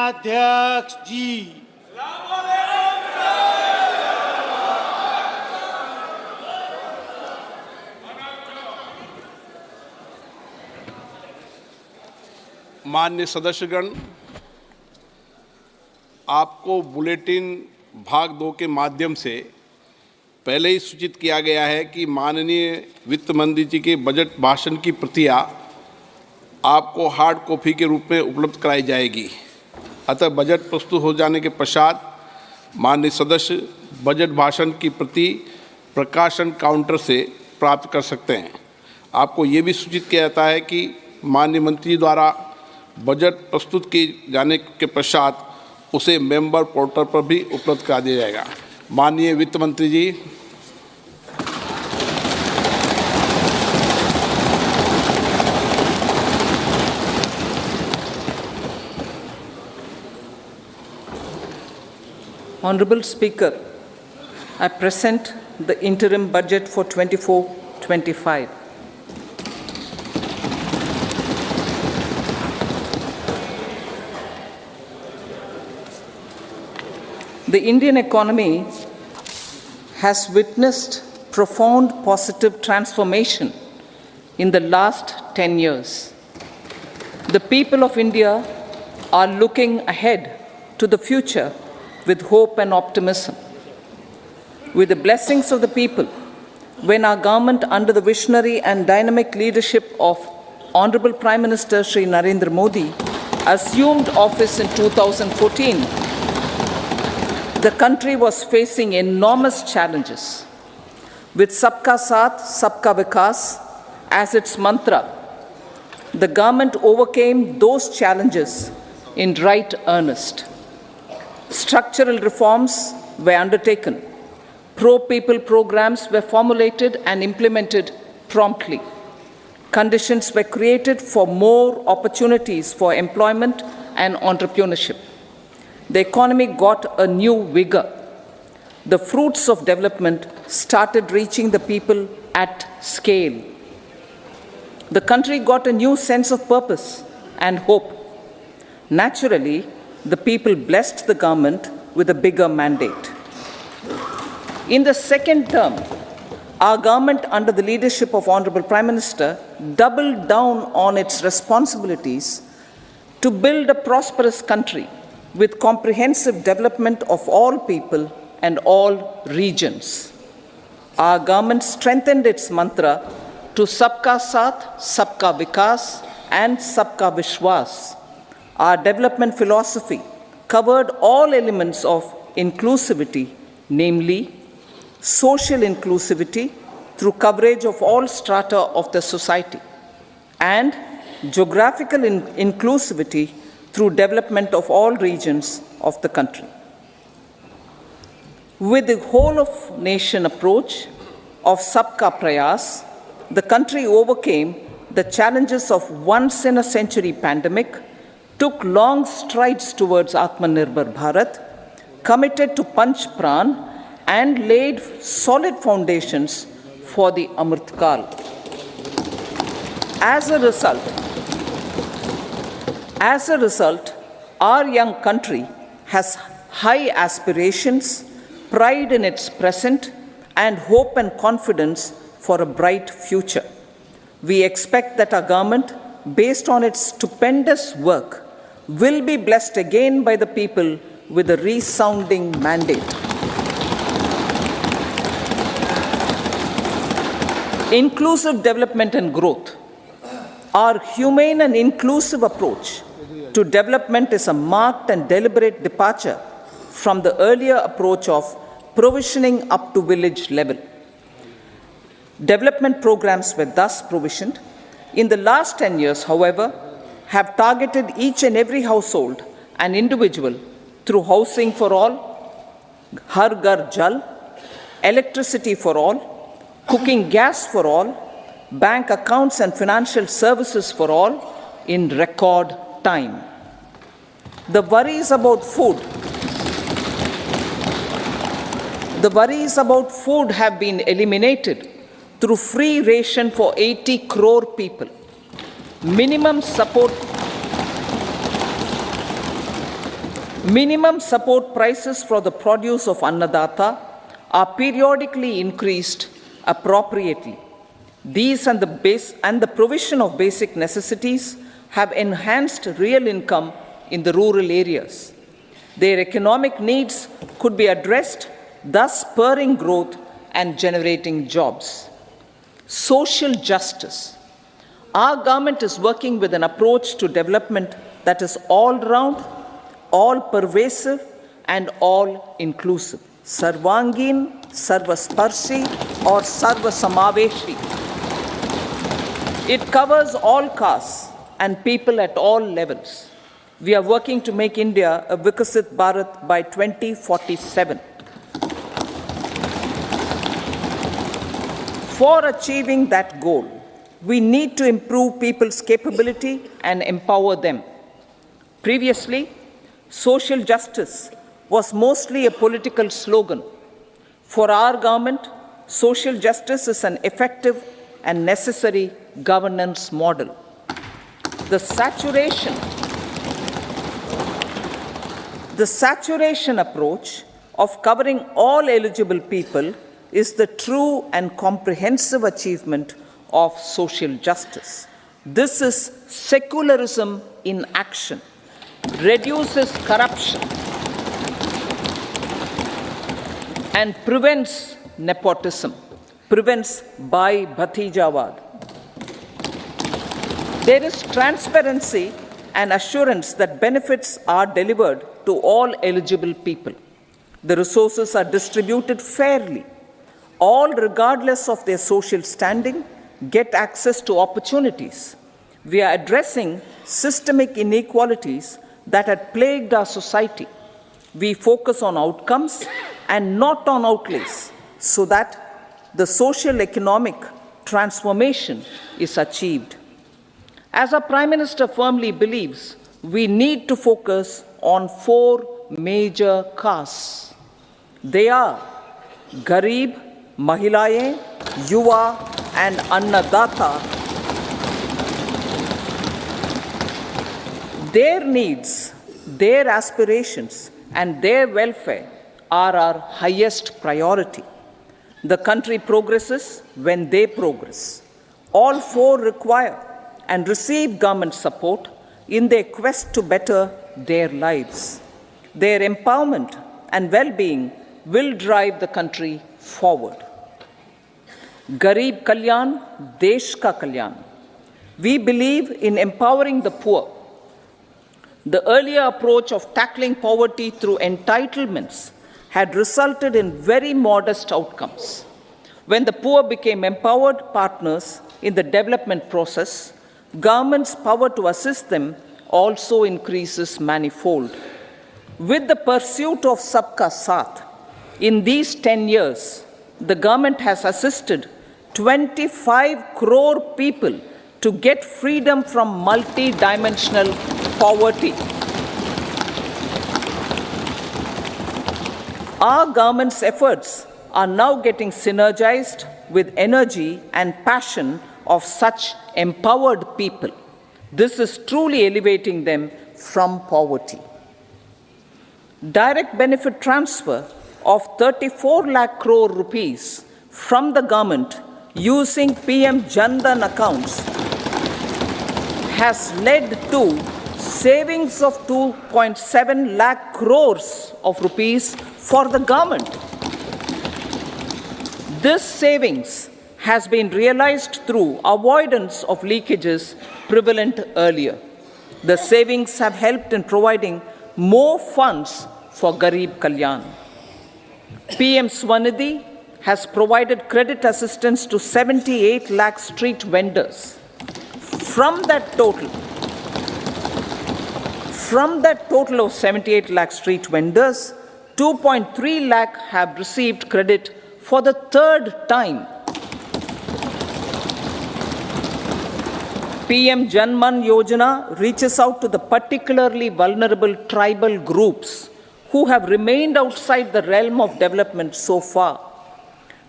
सेनाध्यक्ष जी, माननीय सदस्यगण, आपको बुलेटिन भाग 2 के माध्यम से पहले ही सूचित किया गया है कि माननीय वित्त मंत्री जी के बजट भाषण की प्रतियां आपको हार्ड कॉपी के रूप में उपलब्ध कराई जाएगी। अतः बजट प्रस्तुत हो जाने के पश्चात माननीय सदस्य बजट भाषण की प्रति प्रकाशन काउंटर से प्राप्त कर सकते हैं। आपको ये भी सूचित किया जाता है कि माननीय मंत्री द्वारा बजट प्रस्तुत किए जाने के पश्चात उसे मेंबर पोर्टल पर भी उपलब्ध करा दिया जाएगा। माननीय वित्त मंत्री जी। Honorable Speaker, I present the Interim Budget for 24-25. The Indian economy has witnessed profound positive transformation in the last 10 years. The people of India are looking ahead to the future with hope and optimism. With the blessings of the people, when our government, under the visionary and dynamic leadership of Honorable Prime Minister Shri Narendra Modi, assumed office in 2014, the country was facing enormous challenges. With Sabka Saath, Sabka Vikas as its mantra, the government overcame those challenges in right earnest. Structural reforms were undertaken. Pro-people programs were formulated and implemented promptly. Conditions were created for more opportunities for employment and entrepreneurship. The economy got a new vigor. The fruits of development started reaching the people at scale. The country got a new sense of purpose and hope. Naturally, the people blessed the government with a bigger mandate. In the second term, our government, under the leadership of Honorable Prime Minister, doubled down on its responsibilities to build a prosperous country with comprehensive development of all people and all regions. Our government strengthened its mantra to Sabka Saath, Sabka Vikas and Sabka Vishwas. Our development philosophy covered all elements of inclusivity, namely social inclusivity through coverage of all strata of the society, and geographical inclusivity through development of all regions of the country. With the whole of nation approach of Sabka Prayas, the country overcame the challenges of once in a century pandemic, took long strides towards Atmanirbhar Bharat, committed to Panch Pran, and laid solid foundations for the Amrit Kal. As a result, our young country has high aspirations, pride in its present, and hope and confidence for a bright future. We expect that our government, based on its stupendous work, will be blessed again by the people with a resounding mandate. Inclusive development and growth. Our humane and inclusive approach to development is a marked and deliberate departure from the earlier approach of provisioning up to village level. Development programs were thus provisioned. In the last 10 years, however, have targeted each and every household and individual through housing for all, Har Ghar Jal, electricity for all, cooking gas for all, bank accounts and financial services for all in record time. The worries about food have been eliminated through free ration for 80 crore people. Minimum support prices for the produce of Annadata are periodically increased appropriately. These and the provision of basic necessities have enhanced real income in the rural areas. Their economic needs could be addressed, thus spurring growth and generating jobs. Social justice. Our government is working with an approach to development that is all-round, all-pervasive, and all-inclusive. Sarvangin, Sarvasparshi, or Sarvasamaveshi. It covers all castes and people at all levels. We are working to make India a Vikasit Bharat by 2047. For achieving that goal, we need to improve people's capability and empower them. Previously, social justice was mostly a political slogan. For our government, social justice is an effective and necessary governance model. The saturation approach of covering all eligible people is the true and comprehensive achievement of social justice. This is secularism in action, reduces corruption, and prevents nepotism, prevents Bhai Bhatijawad. There is transparency and assurance that benefits are delivered to all eligible people. The resources are distributed fairly. All, regardless of their social standing, get access to opportunities. We are addressing systemic inequalities that had plagued our society. We focus on outcomes and not on outlays so that the social economic transformation is achieved. As our Prime Minister firmly believes, we need to focus on 4 major castes. They are Garib, Mahilaye, Yuva, and Annadata. Their needs, their aspirations, and their welfare are our highest priority. The country progresses when they progress. All 4 require and receive government support in their quest to better their lives. Their empowerment and well-being will drive the country forward. Garib Kalyan, Desh Ka Kalyan. We believe in empowering the poor. The earlier approach of tackling poverty through entitlements had resulted in very modest outcomes. When the poor became empowered partners in the development process, government's power to assist them also increases manifold. With the pursuit of Sabka Saath, in these 10 years, the government has assisted 25 crore people to get freedom from multi-dimensional poverty. Our government's efforts are now getting synergized with energy and passion of such empowered people. This is truly elevating them from poverty. Direct benefit transfer of 34 lakh crore rupees from the government using PM Jandan accounts has led to savings of 2.7 lakh crores of rupees for the government. This savings has been realized through avoidance of leakages prevalent earlier. The savings have helped in providing more funds for Garib Kalyan. PM Swanidhi has provided credit assistance to 78 lakh street vendors. From that total of 78 lakh street vendors, 2.3 lakh have received credit for the 3rd time. PM Janman Yojana reaches out to the particularly vulnerable tribal groups who have remained outside the realm of development so far.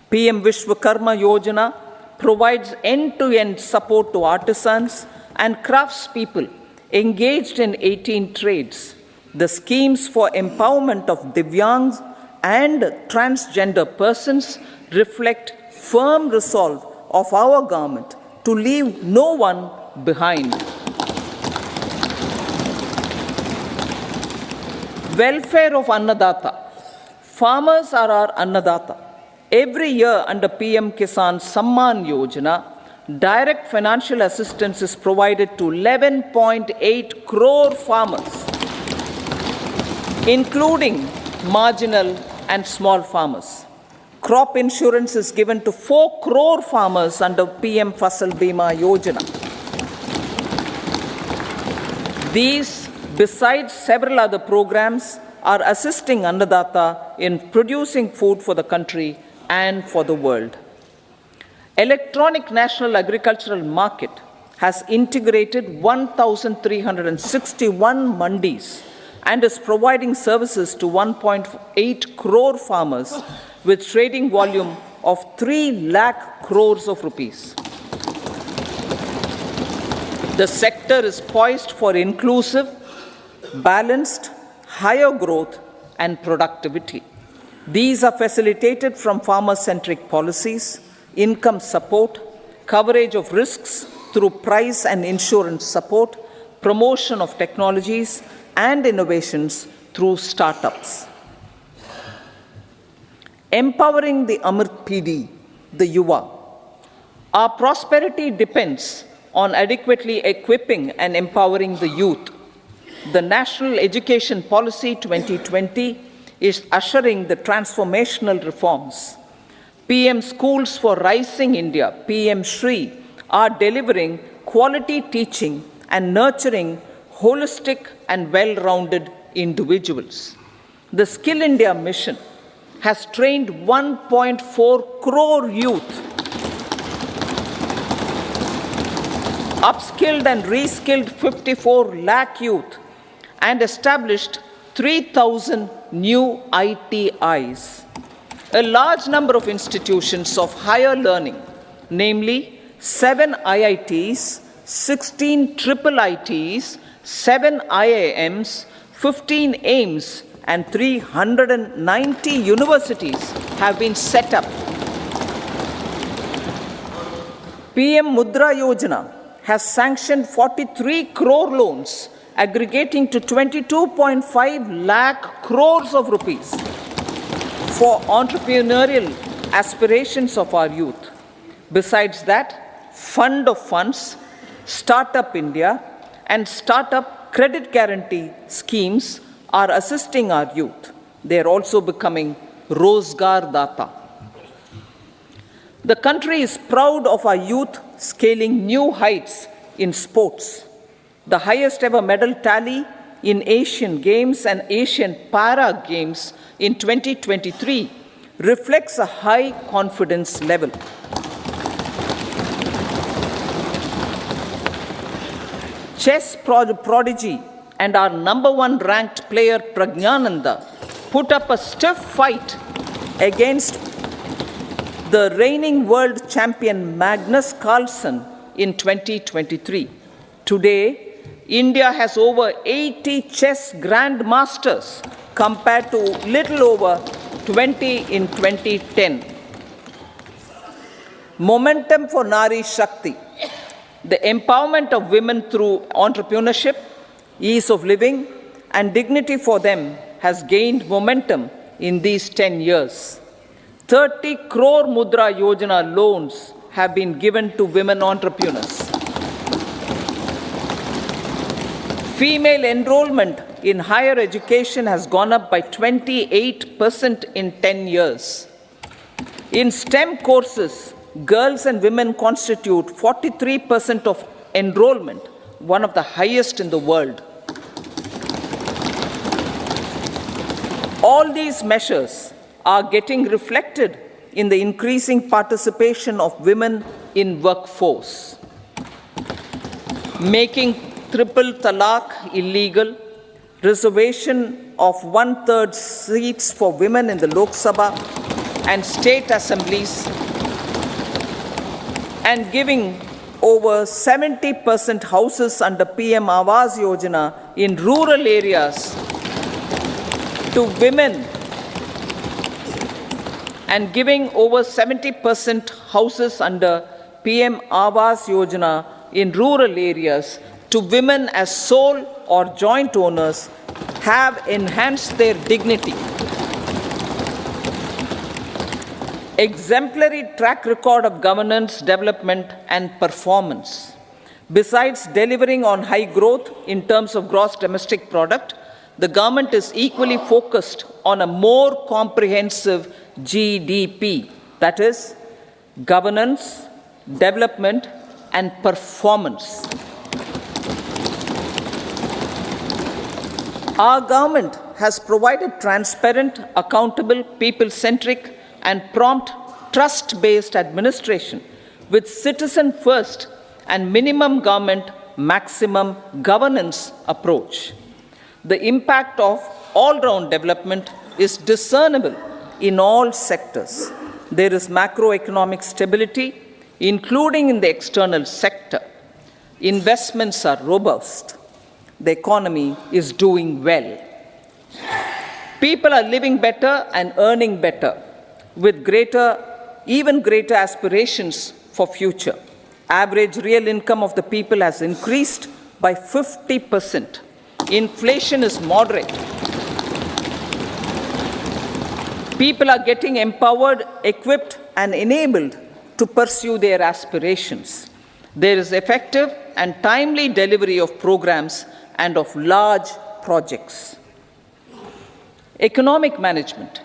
PM Vishwakarma Yojana provides end-to-end support to artisans and craftspeople engaged in 18 trades. The schemes for empowerment of Divyangs and transgender persons reflect firm resolve of our government to leave no one behind. Welfare of Annadata. Farmers are our Annadata. Every year under PM Kisan Samman Yojana, direct financial assistance is provided to 11.8 crore farmers, including marginal and small farmers. Crop insurance is given to 4 crore farmers under PM Fasal Bima Yojana. These, besides several other programs, are assisting Annadata in producing food for the country and for the world. Electronic National Agricultural Market has integrated 1,361 mandis and is providing services to 1.8 crore farmers with trading volume of 3 lakh crores of rupees. The sector is poised for inclusive, balanced, higher growth and productivity. These are facilitated from farmer-centric policies, income support, coverage of risks through price and insurance support, promotion of technologies and innovations through startups. Empowering the Amrit PD, the Yuva. Our prosperity depends on adequately equipping and empowering the youth. The National Education Policy 2020 is ushering the transformational reforms. PM Schools for Rising India, PM Shri, are delivering quality teaching and nurturing holistic and well-rounded individuals. The Skill India mission has trained 1.4 crore youth, upskilled and reskilled 54 lakh youth, and established 3,000 new ITIs. A large number of institutions of higher learning, namely 7 IITs, 16 triple ITs, 7 IIMs, 15 AIMS, and 390 universities have been set up. PM Mudra Yojana has sanctioned 43 crore loans aggregating to 22.5 lakh crores of rupees for entrepreneurial aspirations of our youth. Besides that, Fund of Funds, Startup India, and Startup Credit Guarantee schemes are assisting our youth. They are also becoming Rozgar Data. The country is proud of our youth scaling new heights in sports. The highest ever medal tally in Asian Games and Asian Para Games in 2023 reflects a high confidence level. Chess prodigy and our #1 ranked player Pragyananda put up a stiff fight against the reigning world champion Magnus Carlsen in 2023. Today, India has over 80 chess grandmasters compared to little over 20 in 2010. Momentum for Nari Shakti. The empowerment of women through entrepreneurship, ease of living, and dignity for them has gained momentum in these 10 years. 30 crore Mudra Yojana loans have been given to women entrepreneurs. Female enrollment in higher education has gone up by 28% in 10 years. In STEM courses, girls and women constitute 43% of enrollment, one of the highest in the world. All these measures are getting reflected in the increasing participation of women in workforce. Making triple talaq illegal, reservation of 1/3 seats for women in the Lok Sabha and state assemblies, and giving over 70% houses under PM Awas Yojana in rural areas to women and giving over 70% houses under PM Awas Yojana in rural areas to women as sole or joint owners have enhanced their dignity. Exemplary track record of governance, development, and performance. Besides delivering on high growth in terms of gross domestic product, the government is equally focused on a more comprehensive GDP, that is, governance, development, and performance. Our government has provided transparent, accountable, people-centric, and prompt, trust-based administration with citizen first and minimum government, maximum governance approach. The impact of all-round development is discernible in all sectors. There is macroeconomic stability, including in the external sector. Investments are robust. The economy is doing well. People are living better and earning better, with even greater aspirations for future. Average real income of the people has increased by 50%. Inflation is moderate. People are getting empowered, equipped, and enabled to pursue their aspirations. There is effective and timely delivery of programs and of large projects. Economic management.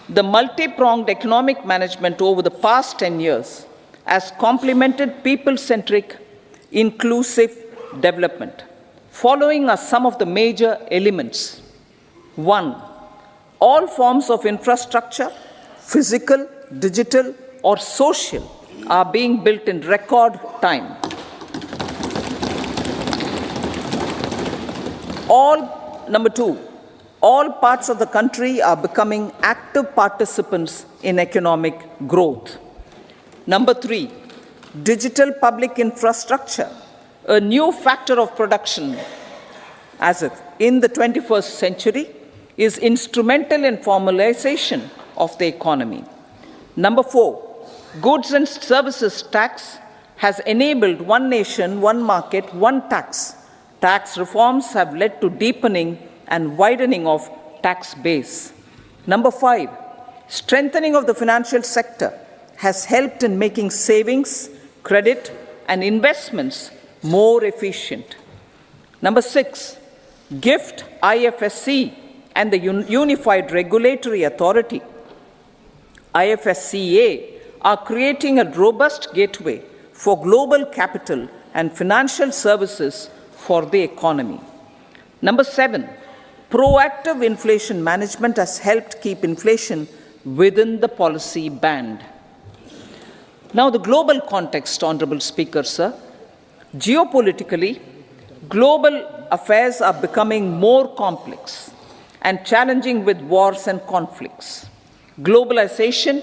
The multi-pronged economic management over the past 10 years has complemented people-centric, inclusive development. Following are some of the major elements. 1. All forms of infrastructure, physical, digital, or social, are being built in record time. Number 2. All parts of the country are becoming active participants in economic growth. Number 3, digital public infrastructure, a new factor of production in the 21st century, is instrumental in formalization of the economy. Number 4, goods and services tax has enabled one nation, one market, one tax. Tax reforms have led to deepening and widening of tax base. Number 5, strengthening of the financial sector has helped in making savings, credit, and investments more efficient. Number 6, GIFT, IFSC, and the Unified Regulatory Authority, IFSCA, are creating a robust gateway for global capital and financial services for the economy. Number 7, proactive inflation management has helped keep inflation within the policy band. Now, the global context, Honorable Speaker, sir. Geopolitically, global affairs are becoming more complex and challenging with wars and conflicts. Globalization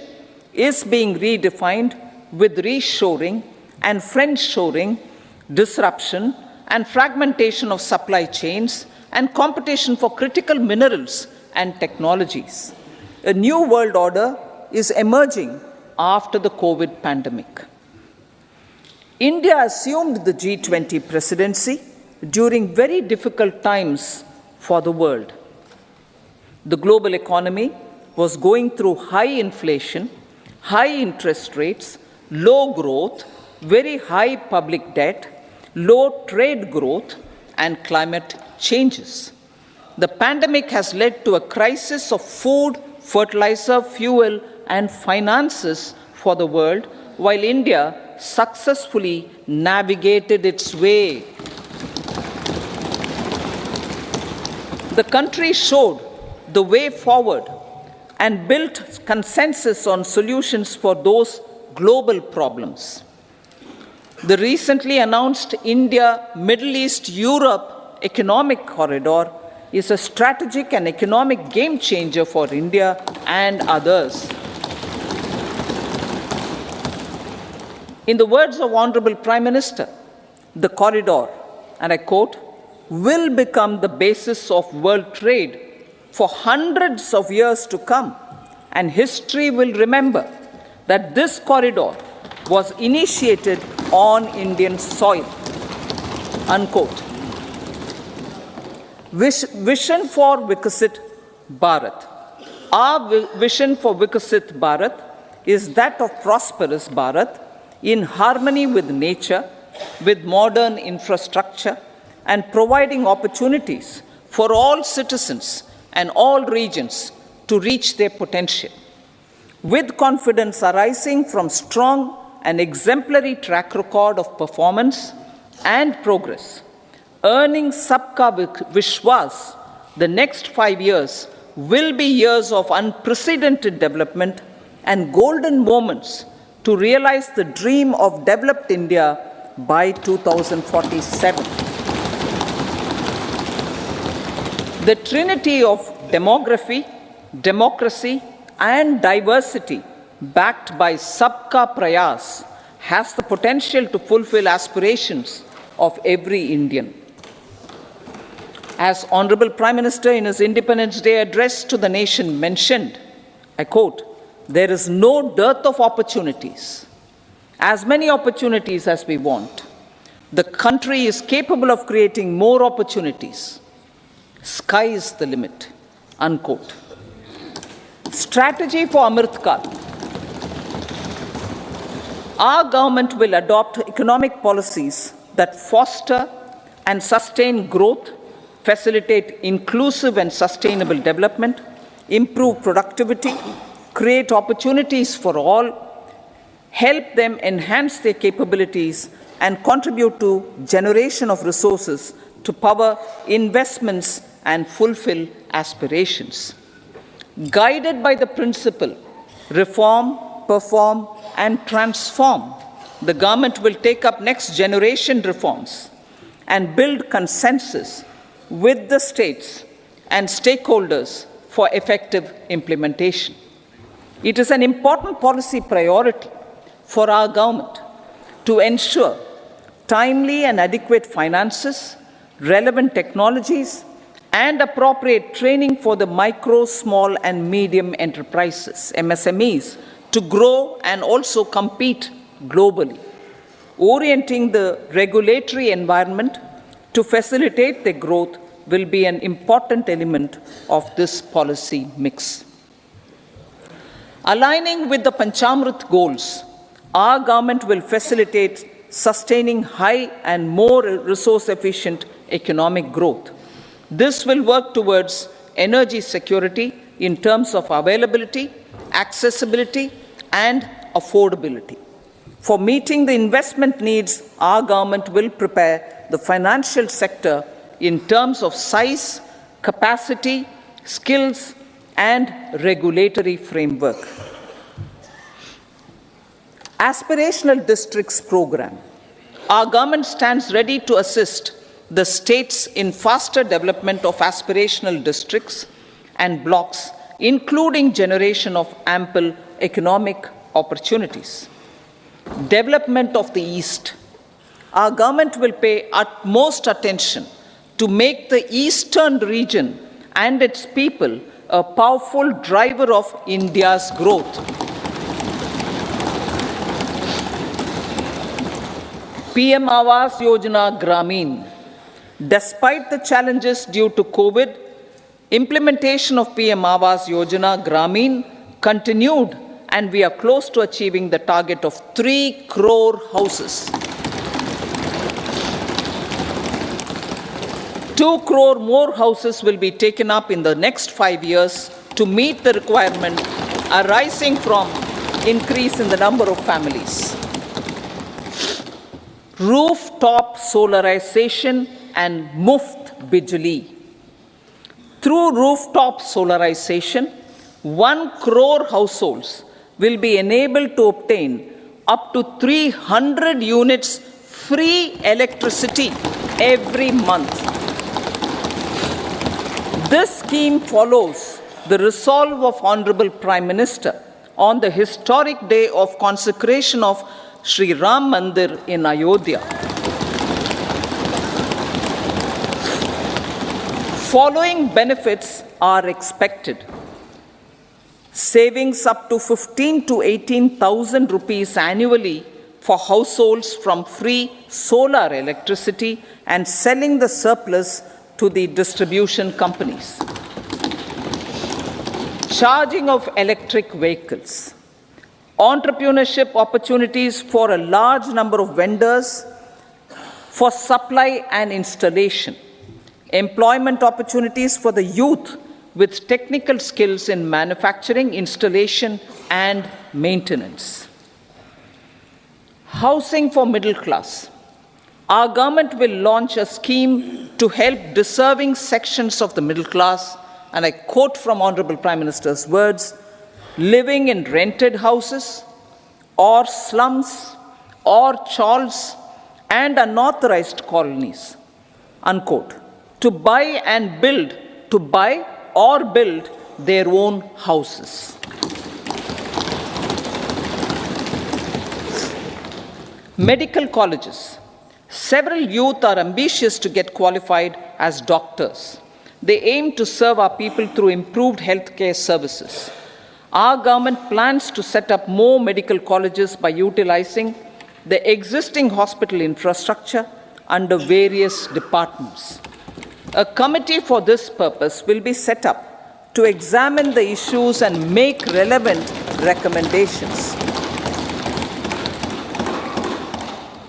is being redefined with reshoring and friendshoring, disruption and fragmentation of supply chains, and competition for critical minerals and technologies. A new world order is emerging after the COVID pandemic. India assumed the G20 presidency during very difficult times for the world. The global economy was going through high inflation, high interest rates, low growth, very high public debt, low trade growth, and climate changes. The pandemic has led to a crisis of food, fertilizer, fuel, and finances for the world, while India successfully navigated its way. The country showed the way forward and built consensus on solutions for those global problems. The recently announced India, Middle East, Europe economic corridor is a strategic and economic game changer for India and others. In the words of Honorable Prime Minister, the corridor, and I quote, will become the basis of world trade for hundreds of years to come, and history will remember that this corridor was initiated on Indian soil. Unquote. Vision for Vikasit Bharat. Our vision for Vikasit Bharat is that of prosperous Bharat in harmony with nature, with modern infrastructure, and providing opportunities for all citizens and all regions to reach their potential. With confidence arising from strong and exemplary track record of performance and progress, earning Sabka Vishwas, the next 5 years will be years of unprecedented development and golden moments to realize the dream of developed India by 2047. The trinity of demography, democracy, and diversity backed by Sabka Prayas has the potential to fulfill aspirations of every Indian. As Honorable Prime Minister in his Independence Day address to the nation mentioned, I quote, "There is no dearth of opportunities, as many opportunities as we want. The country is capable of creating more opportunities. Sky is the limit." Unquote. Strategy for Amrit Kal. Our government will adopt economic policies that foster and sustain growth, facilitate inclusive and sustainable development, improve productivity, create opportunities for all, help them enhance their capabilities, and contribute to generation of resources to power investments and fulfill aspirations. Guided by the principle, reform, perform, and transform, the government will take up next generation reforms and build consensus with the states and stakeholders for effective implementation. It is an important policy priority for our government to ensure timely and adequate finances, relevant technologies, and appropriate training for the micro, small, and medium enterprises, MSMEs, to grow and also compete globally. Orienting the regulatory environment to facilitate their growth will be an important element of this policy mix. Aligning with the Panchamrit goals, our government will facilitate sustaining high and more resource-efficient economic growth. This will work towards energy security in terms of availability, accessibility, and affordability. For meeting the investment needs, our government will prepare the financial sector in terms of size, capacity, skills, and regulatory framework. Aspirational Districts Program. Our government stands ready to assist the states in faster development of aspirational districts and blocks, including generation of ample economic opportunities. Development of the East. Our government will pay utmost attention to make the eastern region and its people a powerful driver of India's growth. PM Awas Yojana Gramin. Despite the challenges due to COVID, implementation of PM Awas Yojana Gramin continued, and we are close to achieving the target of 3 crore houses. 2 crore more houses will be taken up in the next 5 years to meet the requirement arising from increase in the number of families. Rooftop solarization and Muft Bijli. Through rooftop solarization, 1 crore households will be enabled to obtain up to 300 units free electricity every month. This scheme follows the resolve of Honorable Prime Minister on the historic day of consecration of Sri Ram Mandir in Ayodhya. following benefits are expected. Savings up to 15 to 18,000 rupees annually for households from free solar electricity and selling the surplus to the distribution companies. Charging of electric vehicles. Entrepreneurship opportunities for a large number of vendors for supply and installation. Employment opportunities for the youth with technical skills in manufacturing, installation, and maintenance. Housing for middle class. Our government will launch a scheme to help deserving sections of the middle class, and I quote from Honorable Prime Minister's words, living in rented houses or slums or chawls and unauthorized colonies, unquote, to buy or build their own houses. Medical colleges. Several youth are ambitious to get qualified as doctors. They aim to serve our people through improved healthcare services. Our government plans to set up more medical colleges by utilizing the existing hospital infrastructure under various departments. A committee for this purpose will be set up to examine the issues and make relevant recommendations.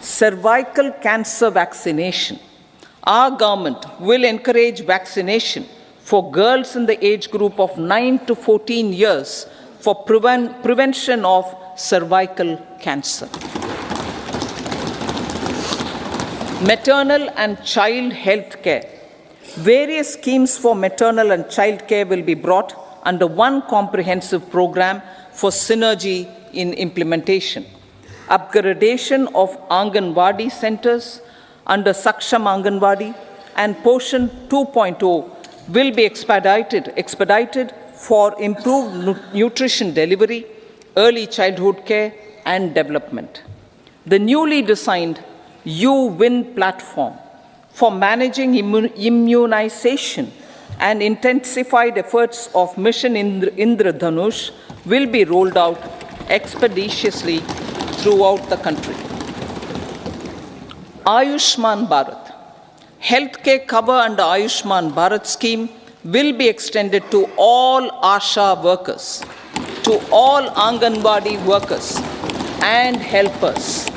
Cervical cancer vaccination. Our government will encourage vaccination for girls in the age group of 9 to 14 years for prevention of cervical cancer. Maternal and child health care. Various schemes for maternal and child care will be brought under one comprehensive program for synergy in implementation. Upgradation of Anganwadi centers under Saksham Anganwadi and Poshan 2.0 will be expedited for improved nutrition delivery, early childhood care and development. The newly designed U-Win platform for managing immunization and intensified efforts of Mission Indradhanush will be rolled out expeditiously throughout the country. Ayushman Bharat. Healthcare cover under Ayushman Bharat scheme will be extended to all ASHA workers, to all Anganwadi workers and helpers.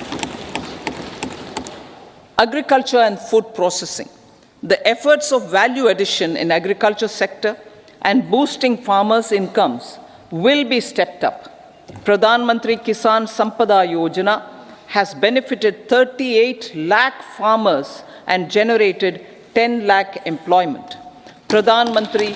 Agriculture and food processing. The efforts of value addition in agriculture sector and boosting farmers' incomes will be stepped up. Pradhan Mantri Kisan Sampada Yojana has benefited 38 lakh farmers and generated 10 lakh employment. Pradhan Mantri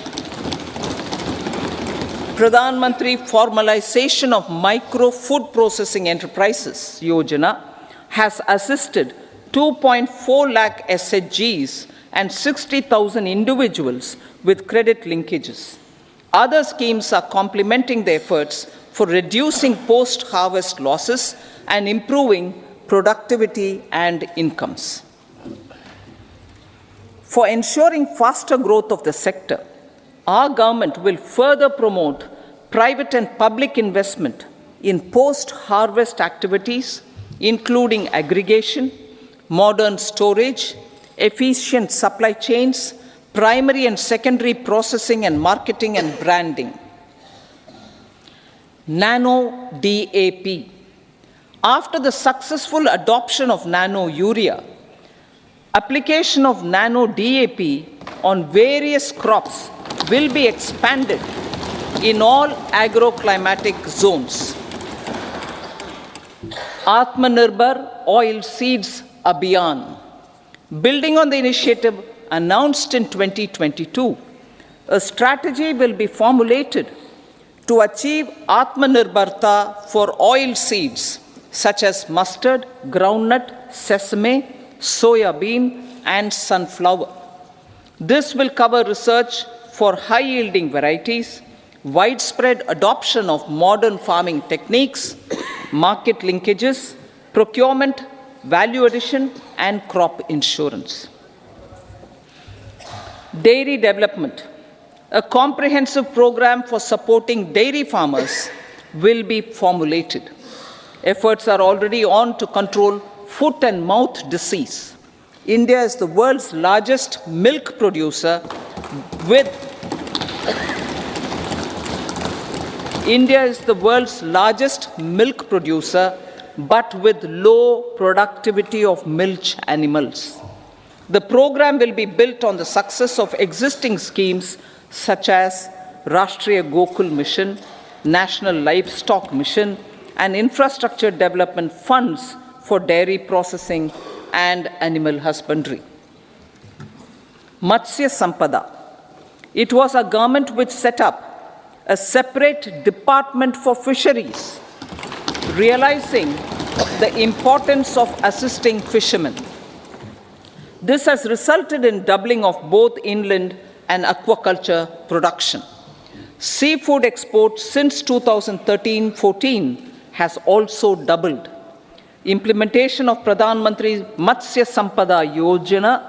Formalization of Micro Food Processing Enterprises Yojana has assisted 2.4 lakh SHGs and 60,000 individuals with credit linkages. Other schemes are complementing the efforts for reducing post-harvest losses and improving productivity and incomes. For ensuring faster growth of the sector, our government will further promote private and public investment in post-harvest activities, including aggregation, modern storage, efficient supply chains, primary and secondary processing and marketing and branding. Nano DAP. After the successful adoption of nano urea, application of nano DAP on various crops will be expanded in all agroclimatic zones. Atmanirbhar Oilseeds Abhiyan. Building on the initiative announced in 2022, a strategy will be formulated to achieve Atmanirbharta for oil seeds such as mustard, groundnut, sesame, soya bean, and sunflower. This will cover research for high-yielding varieties, widespread adoption of modern farming techniques, market linkages, procurement, value addition, and crop insurance. Dairy development. A comprehensive program for supporting dairy farmers will be formulated. Efforts are already on to control foot and mouth disease. India is the world's largest milk producer with India is the world's largest milk producer, but with low productivity of milch animals. The program will be built on the success of existing schemes such as Rashtriya Gokul Mission, National Livestock Mission, and infrastructure development funds for dairy processing and animal husbandry. Matsya Sampada. It was a government which set up a separate department for fisheries, realizing the importance of assisting fishermen. This has resulted in doubling of both inland and aquaculture production. Seafood exports since 2013-14 has also doubled. Implementation of Pradhan Mantri Matsya Sampada Yojana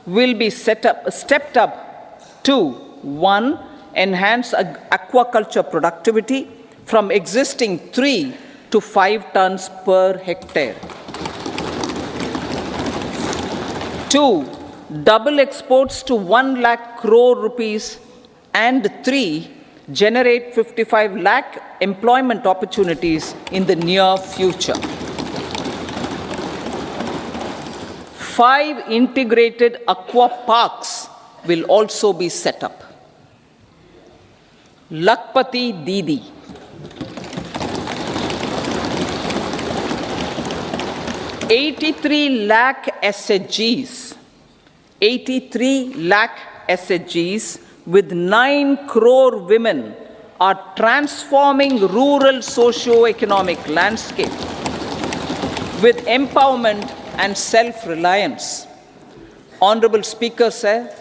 will be stepped up to 1. Enhance aquaculture productivity from existing 3 to 5 tons per hectare. 2. Double exports to 1 lakh crore rupees, and 3. Generate 55 lakh employment opportunities in the near future. 5 integrated aqua parks will also be set up. Lakpati Didi. 83 lakh SHGs. 83 lakh SHGs with 9 crore women are transforming rural socio-economic landscape with empowerment and self-reliance. Honorable Speaker said,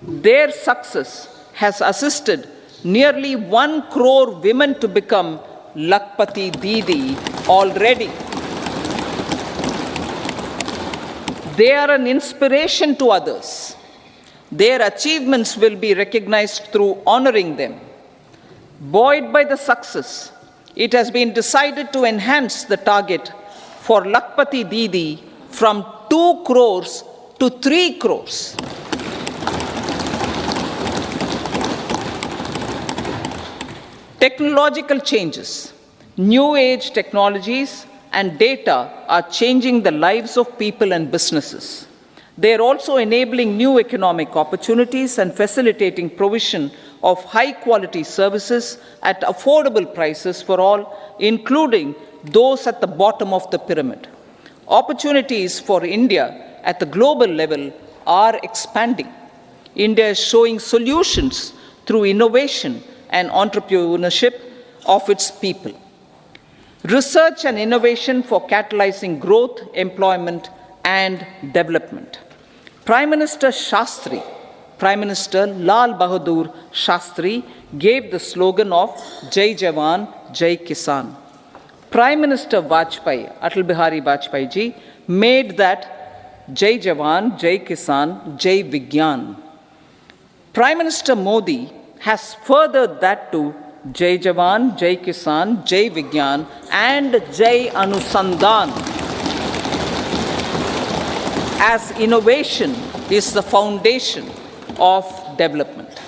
their success has assisted nearly 1 crore women to become Lakpati Didi already. They are an inspiration to others. Their achievements will be recognized through honoring them. Buoyed by the success, it has been decided to enhance the target for Lakpati Didi from 2 crores to 3 crores. Technological changes, new age technologies and data are changing the lives of people and businesses. They are also enabling new economic opportunities and facilitating provision of high quality services at affordable prices for all, including those at the bottom of the pyramid. Opportunities for India at the global level are expanding. India is showing solutions through innovation and entrepreneurship of its people. Research and innovation for catalyzing growth, employment, and development. Prime Minister Shastri, Prime Minister Lal Bahadur Shastri gave the slogan of Jai Jawan, Jai Kisan. Prime Minister Vajpayee, Atal Bihari Vajpayee ji, made that Jai Jawan, Jai Kisan, Jai Vigyan. Prime Minister Modi has furthered that to Jai Jawan, Jai Kisan, Jai Vigyan, and Jai Anusandhan, as innovation is the foundation of development.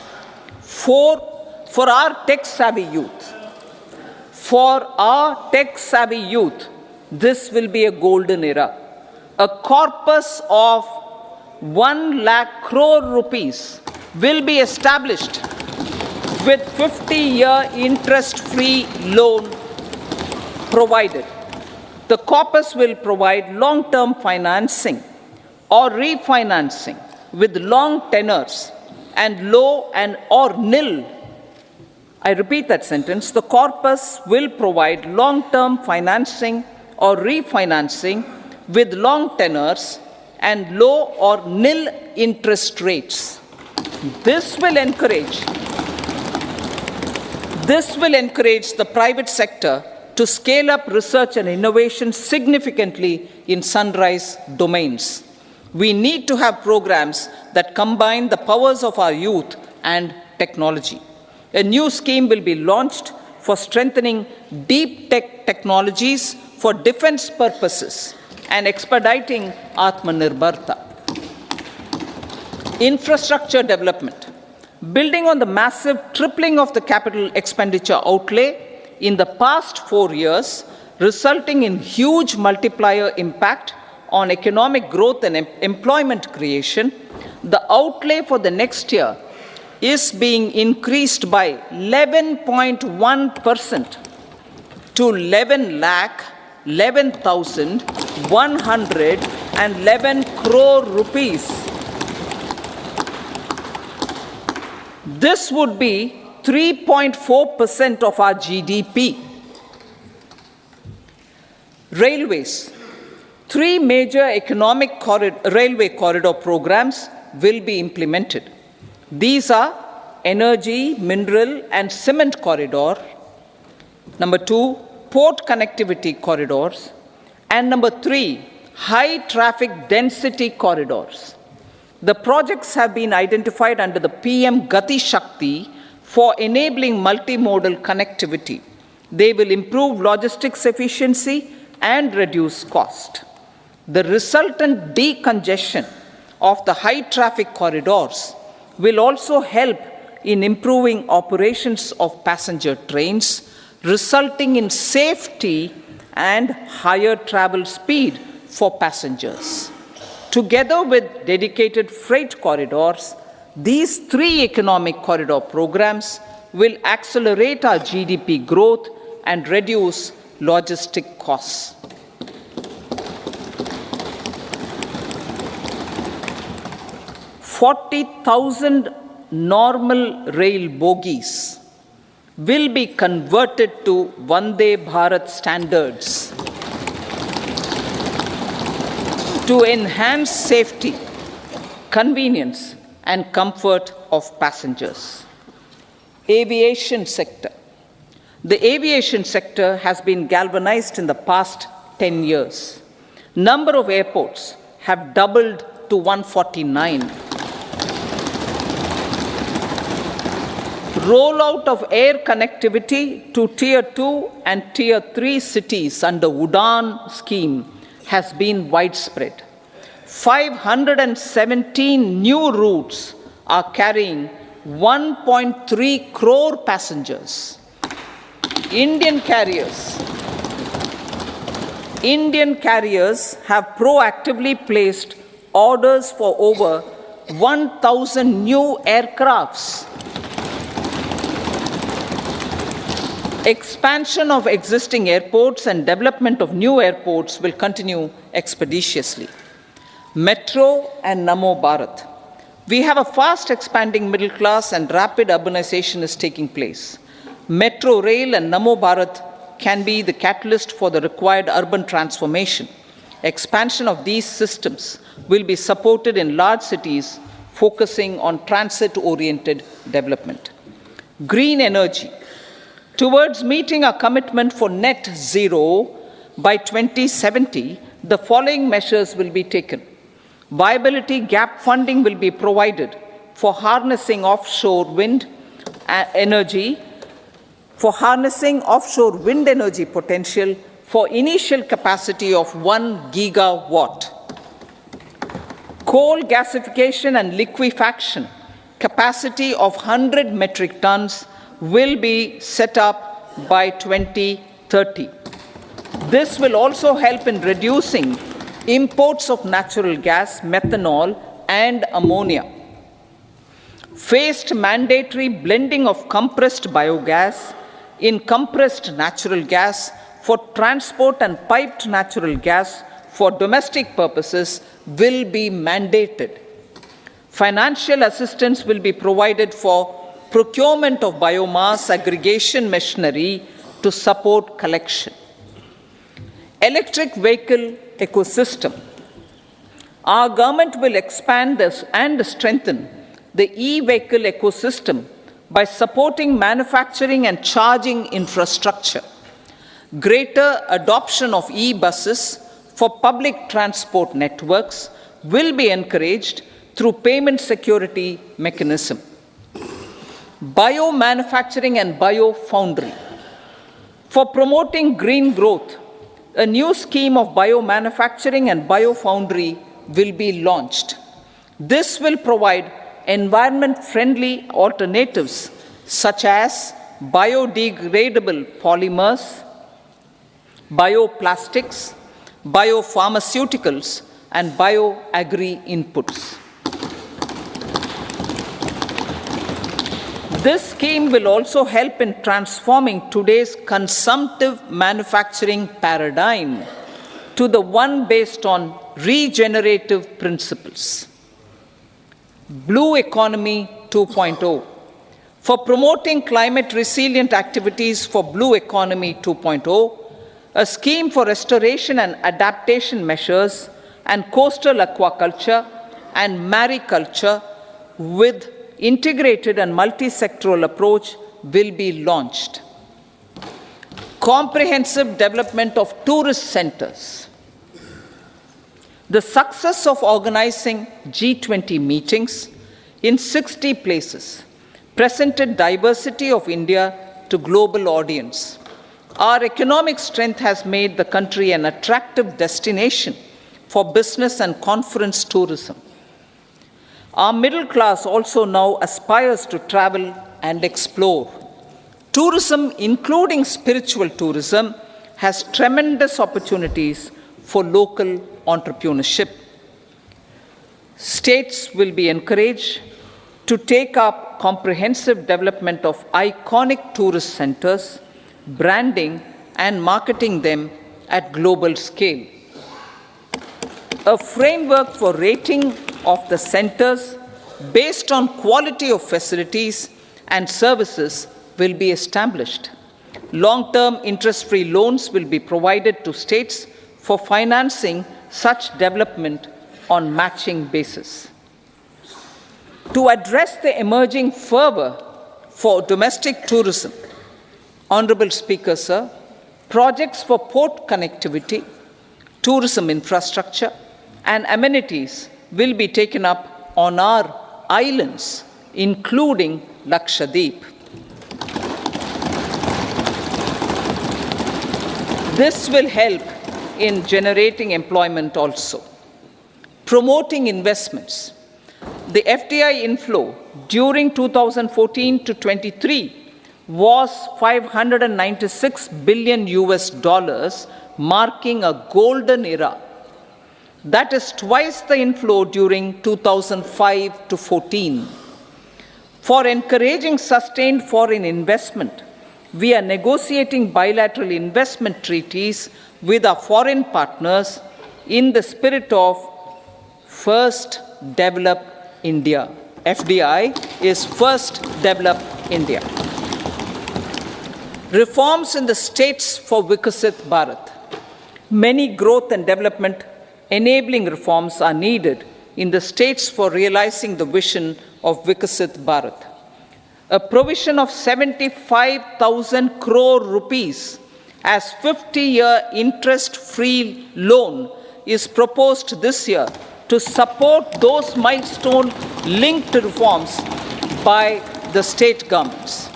For our tech-savvy youth, this will be a golden era. A corpus of 1 lakh crore rupees will be established with 50-year interest-free loan provided. The corpus will provide long-term financing or refinancing with long tenors and low and or nil. I repeat that sentence. The corpus will provide long-term financing or refinancing with long tenors and low or nil interest rates. This will encourage the private sector to scale up research and innovation significantly in sunrise domains. We need to have programs that combine the powers of our youth and technology. A new scheme will be launched for strengthening deep tech technologies for defense purposes and expediting Atmanirbharta. Infrastructure development. Building on the massive tripling of the capital expenditure outlay in the past 4 years, resulting in huge multiplier impact on economic growth and employment creation, the outlay for the next year is being increased by 11.1% to 11,111 crore rupees. This would be 3.4% of our GDP. Railways. 3 major economic railway corridor programs will be implemented. These are energy, mineral, and cement corridor. Number 2, port connectivity corridors. And number 3, high traffic density corridors. The projects have been identified under the PM Gati Shakti for enabling multimodal connectivity. They will improve logistics efficiency and reduce cost. The resultant decongestion of the high traffic corridors will also help in improving operations of passenger trains, resulting in safety and higher travel speed for passengers. Together with dedicated freight corridors, these 3 economic corridor programs will accelerate our GDP growth and reduce logistic costs. 40,000 normal rail bogies will be converted to Vande Bharat standards to enhance safety, convenience, and comfort of passengers. Aviation sector. The aviation sector has been galvanized in the past 10 years. Number of airports have doubled to 149. Rollout of air connectivity to Tier 2 and Tier 3 cities under UDAN scheme has been widespread. 517 new routes are carrying 1.3 crore passengers. Indian carriers have proactively placed orders for over 1,000 new aircrafts. Expansion of existing airports and development of new airports will continue expeditiously. Metro and Namo Bharat. We have a fast expanding middle class and rapid urbanization is taking place. Metro rail and Namo Bharat can be the catalyst for the required urban transformation. Expansion of these systems will be supported in large cities, focusing on transit-oriented development. Green energy. Towards meeting our commitment for net zero by 2070, the following measures will be taken. Viability gap funding will be provided for harnessing offshore wind energy, potential for initial capacity of 1 gigawatt. Coal gasification and liquefaction capacity of 100 metric tons will be set up by 2030. This will also help in reducing imports of natural gas, methanol, and ammonia. Phased mandatory blending of compressed biogas in compressed natural gas for transport and piped natural gas for domestic purposes will be mandated. Financial assistance will be provided for procurement of biomass aggregation machinery to support collection. Electric vehicle ecosystem. Our government will expand this and strengthen the e-vehicle ecosystem by supporting manufacturing and charging infrastructure. Greater adoption of e-buses for public transport networks will be encouraged through payment security mechanism. Biomanufacturing and biofoundry. For promoting green growth, a new scheme of biomanufacturing and biofoundry will be launched. This will provide environment-friendly alternatives such as biodegradable polymers, bioplastics, biopharmaceuticals, and bioagri-inputs. This scheme will also help in transforming today's consumptive manufacturing paradigm to the one based on regenerative principles. Blue Economy 2.0. For promoting climate-resilient activities for Blue Economy 2.0, a scheme for restoration and adaptation measures and coastal aquaculture and mariculture with integrated and multi-sectoral approach will be launched. Comprehensive development of tourist centers. The success of organizing G20 meetings in 60 places presented diversity of India to global audience. Our economic strength has made the country an attractive destination for business and conference tourism. Our middle class also now aspires to travel and explore. Tourism, including spiritual tourism, has tremendous opportunities for local entrepreneurship. States will be encouraged to take up comprehensive development of iconic tourist centers, branding and marketing them at global scale. A framework for rating of the centers based on quality of facilities and services will be established. Long-term interest-free loans will be provided to states for financing such development on matching basis. To address the emerging fervor for domestic tourism, Honorable Speaker, sir, projects for port connectivity, tourism infrastructure, and amenities will be taken up on our islands, including Lakshadweep. This will help in generating employment also. Promoting investments. The FDI inflow during 2014 to 23 was $596 billion, marking a golden era. That is twice the inflow during 2005 to 14. For encouraging sustained foreign investment, we are negotiating bilateral investment treaties with our foreign partners in the spirit of First Develop India. FDI is First Develop India. Reforms in the states for Vikasit Bharat. Many growth and development enabling reforms are needed in the states for realizing the vision of Vikasit Bharat. A provision of 75,000 crore rupees as 50-year interest-free loan is proposed this year to support those milestone-linked reforms by the state governments.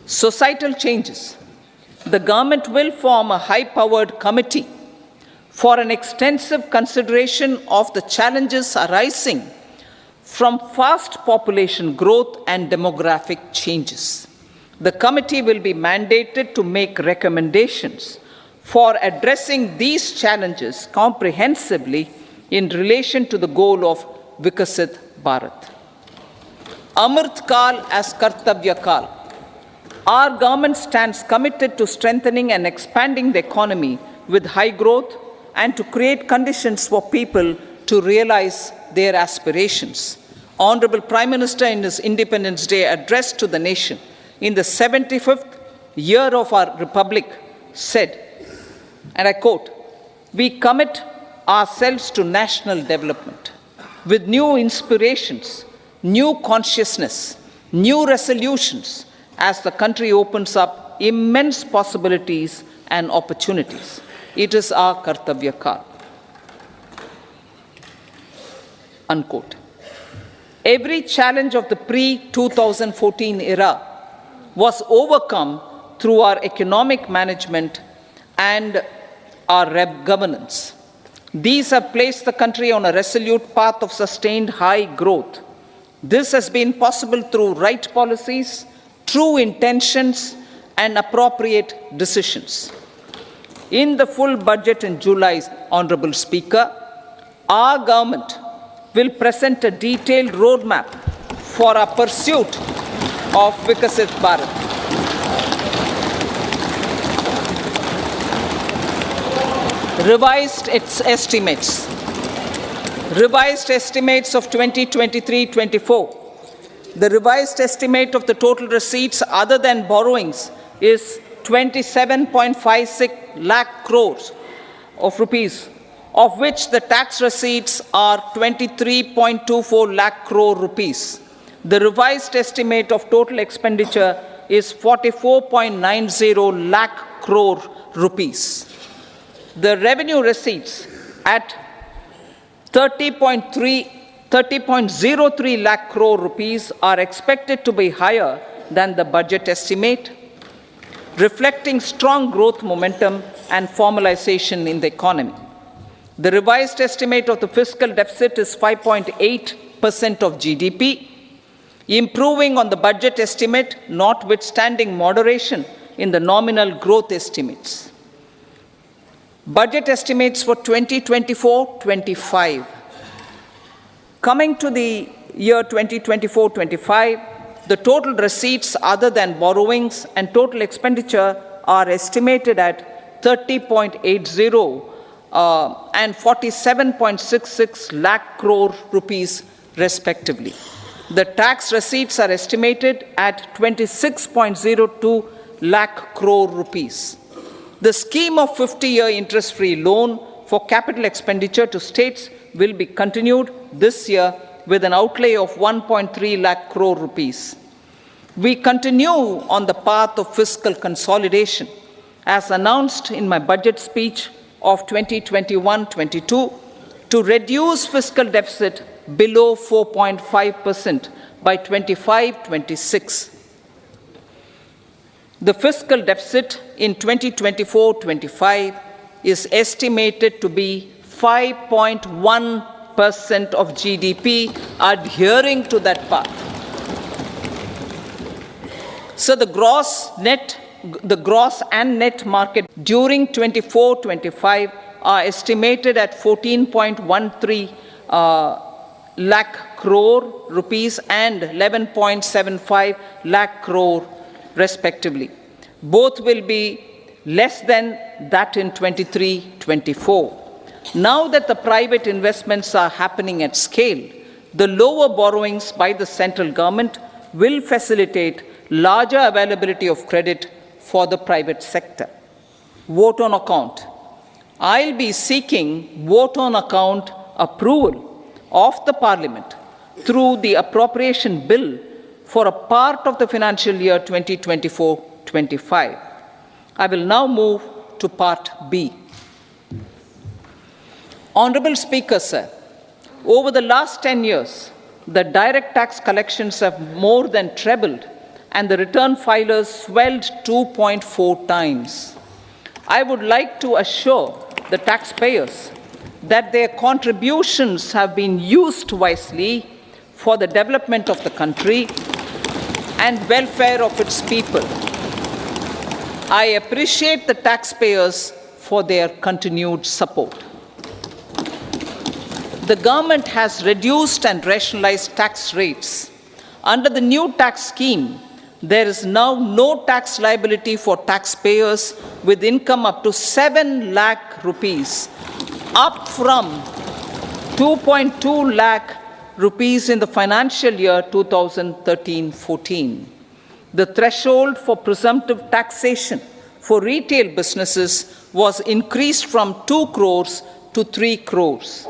Societal changes. The government will form a high-powered committee for an extensive consideration of the challenges arising from fast population growth and demographic changes. The committee will be mandated to make recommendations for addressing these challenges comprehensively in relation to the goal of Vikasit Bharat. Amrit Kal as Kartavya Kal. Our government stands committed to strengthening and expanding the economy with high growth and to create conditions for people to realize their aspirations. Honorable Prime Minister, in his Independence Day address to the nation in the 75th year of our Republic, said, and I quote, "We commit ourselves to national development with new inspirations, new consciousness, new resolutions as the country opens up immense possibilities and opportunities. It is our Kartavya Kal." unquote. Every challenge of the pre-2014 era was overcome through our economic management and our governance. These have placed the country on a resolute path of sustained high growth. This has been possible through right policies, true intentions, and appropriate decisions. In the full budget in July, Honorable Speaker, our government will present a detailed roadmap for our pursuit of Vikasit Bharat. Revised estimates of 2023-24. The revised estimate of the total receipts other than borrowings is 27.56 lakh crores of rupees, of which the tax receipts are 23.24 lakh crore rupees. The revised estimate of total expenditure is 44.90 lakh crore rupees. The revenue receipts at 30.03 lakh crore rupees are expected to be higher than the budget estimate, reflecting strong growth momentum and formalization in the economy. The revised estimate of the fiscal deficit is 5.8% of GDP, improving on the budget estimate, notwithstanding moderation in the nominal growth estimates. Budget estimates for 2024-25. Coming to the year 2024-25, the total receipts other than borrowings and total expenditure are estimated at 30.80 and 47.66 lakh crore rupees respectively. The tax receipts are estimated at 26.02 lakh crore rupees. The scheme of 50-year interest-free loan for capital expenditure to states will be continued this year with an outlay of 1.3 lakh crore rupees. We continue on the path of fiscal consolidation, as announced in my budget speech of 2021-22, to reduce fiscal deficit below 4.5% by 25-26. The fiscal deficit in 2024-25 is estimated to be 5.1% of GDP, adhering to that path. So the gross and net market during 24-25 are estimated at 14.13 lakh crore rupees and 11.75 lakh crore respectively. Both will be less than that in 23-24. Now that the private investments are happening at scale, the lower borrowings by the central government will facilitate larger availability of credit for the private sector. Vote on account. I'll be seeking vote on account approval of the Parliament through the appropriation bill for a part of the financial year 2024-25. I will now move to Part B. Honorable Speaker, sir, over the last 10 years, the direct tax collections have more than trebled and the return filers swelled 2.4 times. I would like to assure the taxpayers that their contributions have been used wisely for the development of the country and welfare of its people. I appreciate the taxpayers for their continued support. The government has reduced and rationalized tax rates. Under the new tax scheme, there is now no tax liability for taxpayers with income up to 7 lakh rupees, up from 2.2 lakh rupees in the financial year 2013-14. The threshold for presumptive taxation for retail businesses was increased from 2 crores to 3 crores.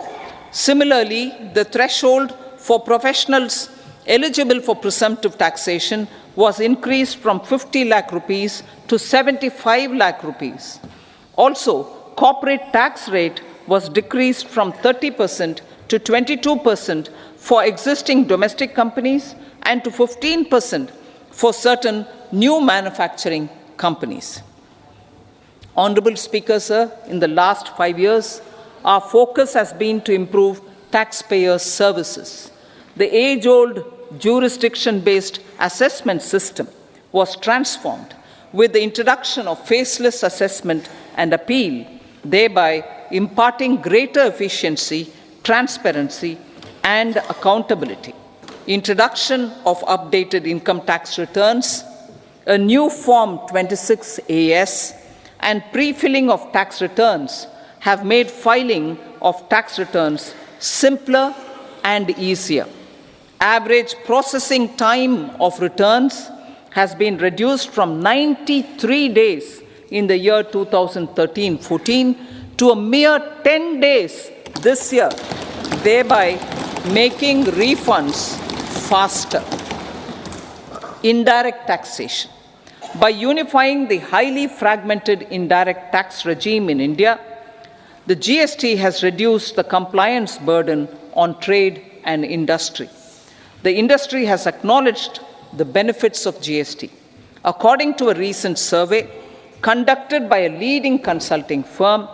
Similarly, the threshold for professionals eligible for presumptive taxation was increased from 50 lakh rupees to 75 lakh rupees. Also, corporate tax rate was decreased from 30% to 22% for existing domestic companies and to 15% for certain new manufacturing companies. Honorable Speaker, sir, in the last 5 years, our focus has been to improve taxpayer services. The age-old jurisdiction-based assessment system was transformed with the introduction of faceless assessment and appeal, thereby imparting greater efficiency, transparency, and accountability. Introduction of updated income tax returns, a new Form 26AS, and pre-filling of tax returns have made filing of tax returns simpler and easier. Average processing time of returns has been reduced from 93 days in the year 2013-14 to a mere 10 days this year, thereby making refunds faster. Indirect taxation. By unifying the highly fragmented indirect tax regime in India, the GST has reduced the compliance burden on trade and industry. The industry has acknowledged the benefits of GST. According to a recent survey conducted by a leading consulting firm,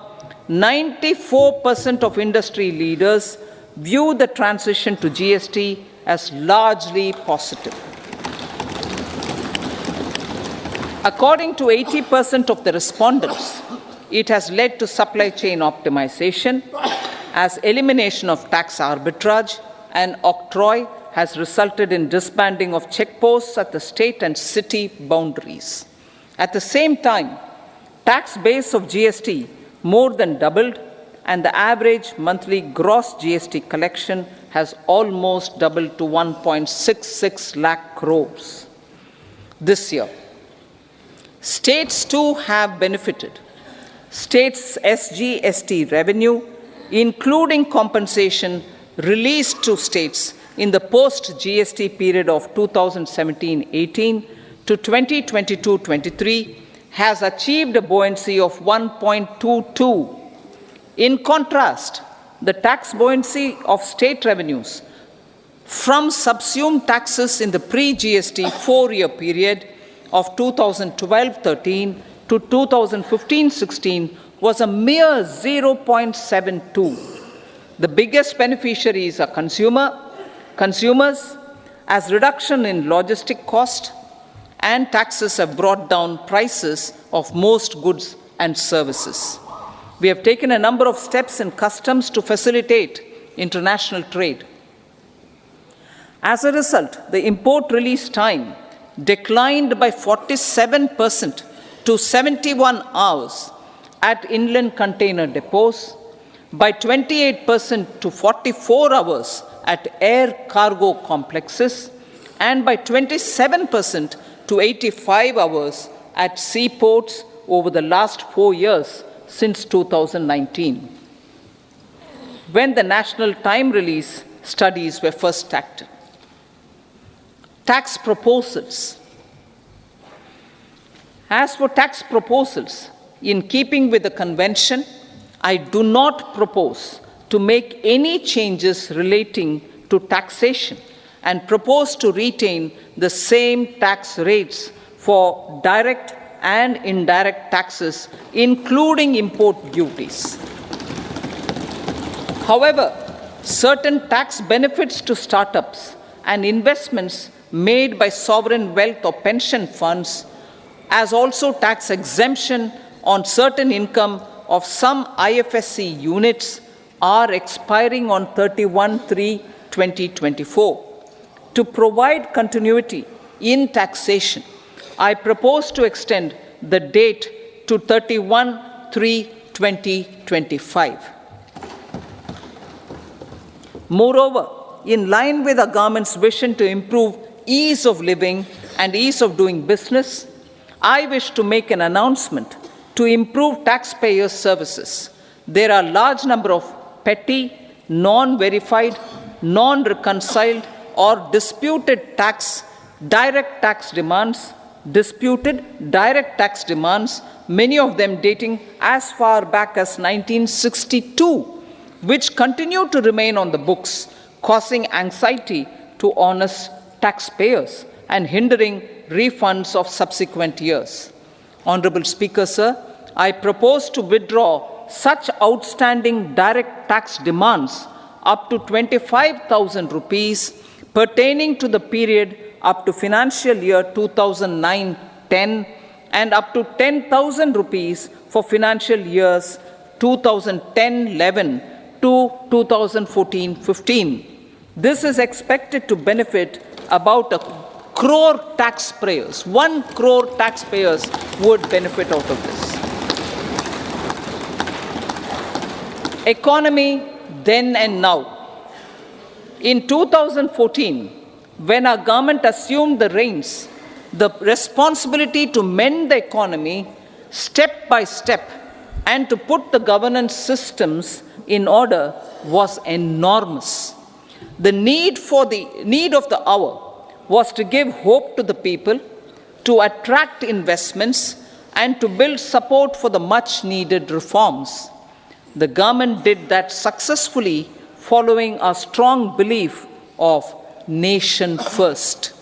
94% of industry leaders view the transition to GST as largely positive. According to 80% of the respondents, it has led to supply chain optimization, as elimination of tax arbitrage and octroi has resulted in disbanding of checkposts at the state and city boundaries. At the same time, tax base of GST more than doubled, and the average monthly gross GST collection has almost doubled to 1.66 lakh crores this year. States too have benefited. States' SGST revenue, including compensation released to states in the post-GST period of 2017-18 to 2022-23, has achieved a buoyancy of 1.22. In contrast, the tax buoyancy of state revenues from subsumed taxes in the pre-GST four-year period of 2012-13 to 2015-16 was a mere 0.72. The biggest beneficiaries are consumers, as reduction in logistic cost and taxes have brought down prices of most goods and services. We have taken a number of steps in customs to facilitate international trade. As a result, the import release time declined by 47% to 71 hours at inland container depots, by 28% to 44 hours at air cargo complexes, and by 27% to 85 hours at seaports over the last 4 years since 2019, when the national time release studies were first started. Tax proposals. As for tax proposals, in keeping with the convention, I do not propose to make any changes relating to taxation and propose to retain the same tax rates for direct and indirect taxes, including import duties. However, certain tax benefits to startups and investments made by sovereign wealth or pension funds, as also tax exemption on certain income of some IFSC units, are expiring on 31/3/2024. To provide continuity in taxation, I propose to extend the date to 31/3/2025. Moreover, in line with the government's vision to improve ease of living and ease of doing business, I wish to make an announcement to improve taxpayer services. There are a large number of petty, non-verified, non-reconciled, or disputed direct tax demands, many of them dating as far back as 1962, which continue to remain on the books, causing anxiety to honest taxpayers and hindering refunds of subsequent years. Honorable Speaker, sir, I propose to withdraw such outstanding direct tax demands up to 25,000 rupees pertaining to the period up to financial year 2009-10 and up to 10,000 rupees for financial years 2010-11 to 2014-15. This is expected to benefit about 1 crore taxpayers. 1 crore taxpayers would benefit out of this. Economy then and now. In 2014, when our government assumed the reins, the responsibility to mend the economy step by step and to put the governance systems in order was enormous. The need of the hour was to give hope to the people, to attract investments, and to build support for the much needed reforms. The government did that successfully, following a strong belief of nation first.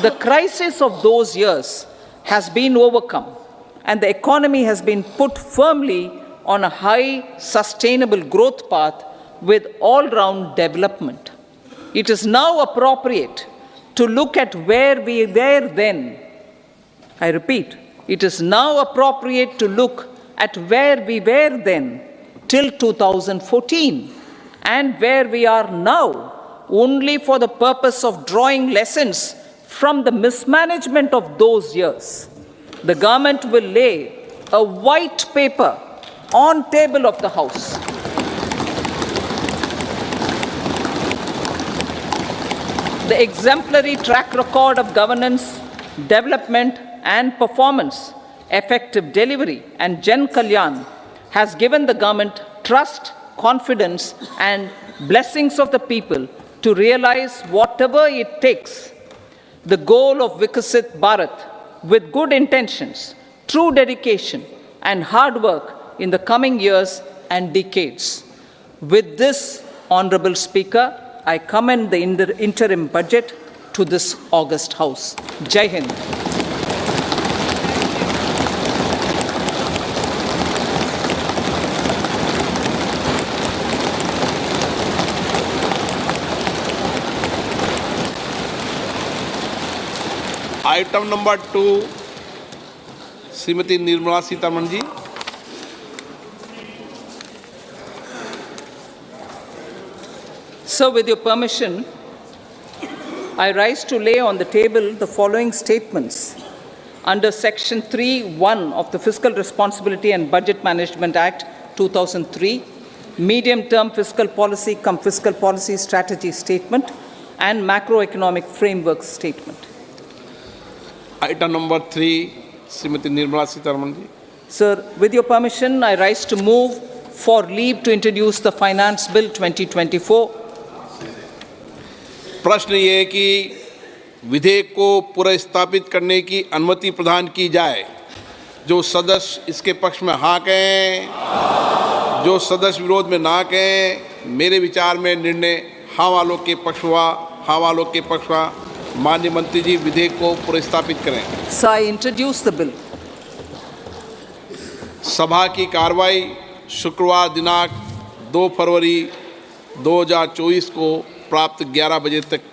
The crisis of those years has been overcome, and the economy has been put firmly on a high, sustainable growth path with all-round development. It is now appropriate to look at where we were then. I repeat, it is now appropriate to look at where we were then till 2014 and where we are now, only for the purpose of drawing lessons from the mismanagement of those years. The government will lay a white paper on table of the House. The exemplary track record of governance, development and performance, effective delivery and Jan Kalyan has given the government trust, confidence and blessings of the people to realize whatever it takes, the goal of Vikasit Bharat with good intentions, true dedication and hard work in the coming years and decades. With this, Honorable Speaker, I commend the interim budget to this august House. Jai Hind. Item number 2, Srimati Nirmala Sitharaman ji. So, with your permission, I rise to lay on the table the following statements under Section 3(1) of the Fiscal Responsibility and Budget Management Act 2003, Medium-Term Fiscal Policy cum Fiscal Policy Strategy Statement and Macroeconomic Framework Statement. Item number 3, Srimati Nirmala Sitharaman ji. Sir, with your permission, I rise to move for leave to introduce the Finance Bill 2024. प्रश्न ये है कि विधेयक को पुनर्स्थापित करने की अनुमति प्रदान की जाए। जो सदस्य इसके पक्ष में हाँ कहें, जो सदस्य विरोध में ना कहें, मेरे विचार में निर्णय हाँ वालों के पक्ष हुआ, हाँ वालों के पक्ष हुआ। माननीय मंत्री जी विधेयक को पुनर्स्थापित करें। So I introduce the bill. सभा की कार्रवाई शुक्रवार दिनांक 2 फरवरी 2024 को प्राप्त 11 बजे तक की